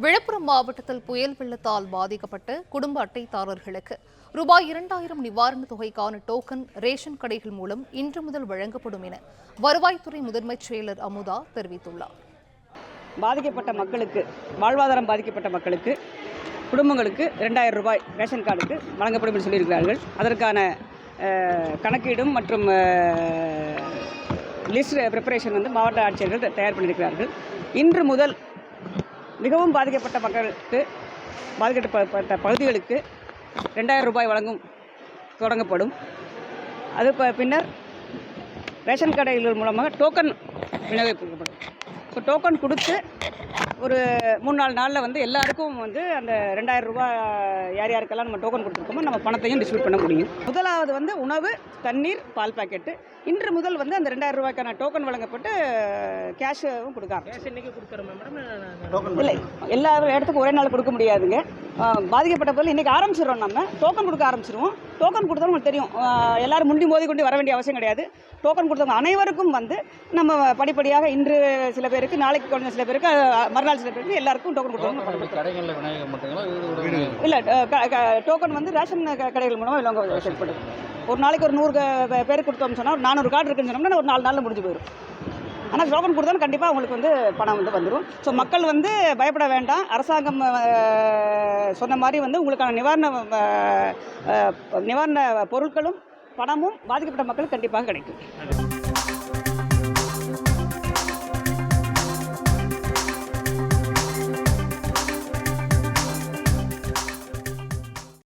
விழுப்புரம் மாவட்டத்தில் புயல் வெள்ளத்தால் பாதிக்கப்பட்ட குடும்ப அட்டைதாரர்களுக்கு ரூபாய் 2000 நிவாரணத் தொகைக்கான டோக்கன் ரேஷன் கடைகள் மூலம் இன்று முதல் வழங்கப்படும் என வருவாய்த்துறை முதன்மைச் செயலர் அமுதா தெரிவித்துள்ளார். பாதிக்கப்பட்ட மக்களுக்கு, வாழ்வாதாரம் பாதிக்கப்பட்ட மக்களுக்கு, குடும்பங்களுக்கு 2000 ரூபாய் ரேஷன் கார்டுக்கு வழங்கப்படும் என்று சொல்லியிருக்கிறார்கள். அதற்கான கணக்கீடும் மற்றும் லிஸ்ட் ப்ரிப்பரேஷன் மாவட்ட ஆட்சியர்கள் தயார் பண்ணியிருக்கிறார்கள். இன்று முதல் மிகவும் பாதிக்கப்பட்ட மக்களுக்கு, பாதிக்கப்பட்ட பகுதிகளுக்கு 2000 ரூபாய் தொடங்கப்படும். அது பின்னர் ரேஷன் கடைகள் மூலமாக டோக்கன் விநியோகிக்கப்படும். இப்போ டோக்கன் கொடுத்து ஒரு 3-4 நாளில் எல்லாருக்கும் அந்த 2000 ரூபாய் யார் யாருக்கெல்லாம் நம்ம டோக்கன் கொடுத்துருக்கோமோ நம்ம பணத்தையும் டிஸ்ட்ரிபியூட் பண்ண முடியும். முதலாவது உணவு, தண்ணீர், பால் பாக்கெட்டு. இன்று முதல் அந்த 2000 ரூபாய்க்கான டோக்கன் வழங்கப்பட்டு கேஷும் கொடுக்காங்க. இல்லை, எல்லா இடத்துக்கும் ஒரே நாள் கொடுக்க முடியாதுங்க. பாதிக்கப்பட்ட பொருள் இன்றைக்கி ஆரம்பிச்சிடுறோம். நம்ம டோக்கன் கொடுக்க ஆரம்பிச்சிடுவோம். டோக்கன் கொடுத்தா உங்களுக்கு தெரியும், எல்லோரும் முண்டி மோதி கொண்டு வர வேண்டிய அவசியம் கிடையாது. டோக்கன் கொடுத்தவங்க அனைவருக்கும் நம்ம படிப்படியாக இன்று சில பேருக்கு, நாளைக்கு கொஞ்சம் சில பேருக்கு, மறுநாள் சில பேருக்கு எல்லாருக்கும் டோக்கன் கொடுத்தவங்க. இல்லை, டோக்கன் ரேஷன் கடைகள் மூலமாக செயல்படுது. ஒரு நாளைக்கு ஒரு 100 பேருக்கு கொடுத்தோம்னு சொன்னால் 400 கார்டு இருக்குன்னு சொன்னோம்னா ஒரு 4 நாளில் முடிஞ்சு போயிடும். ஆனால் டோக்கன் கொடுத்தாலும் கண்டிப்பாக அவங்களுக்கு பணம் வந்துடும். ஸோ மக்கள் பயப்பட வேண்டாம். அரசாங்கம் சொன்ன மாதிரி உங்களுக்கான நிவாரண பொருட்களும் பணமும் பாதிக்கப்பட்ட மக்களுக்கு கண்டிப்பாக கிடைக்கும்.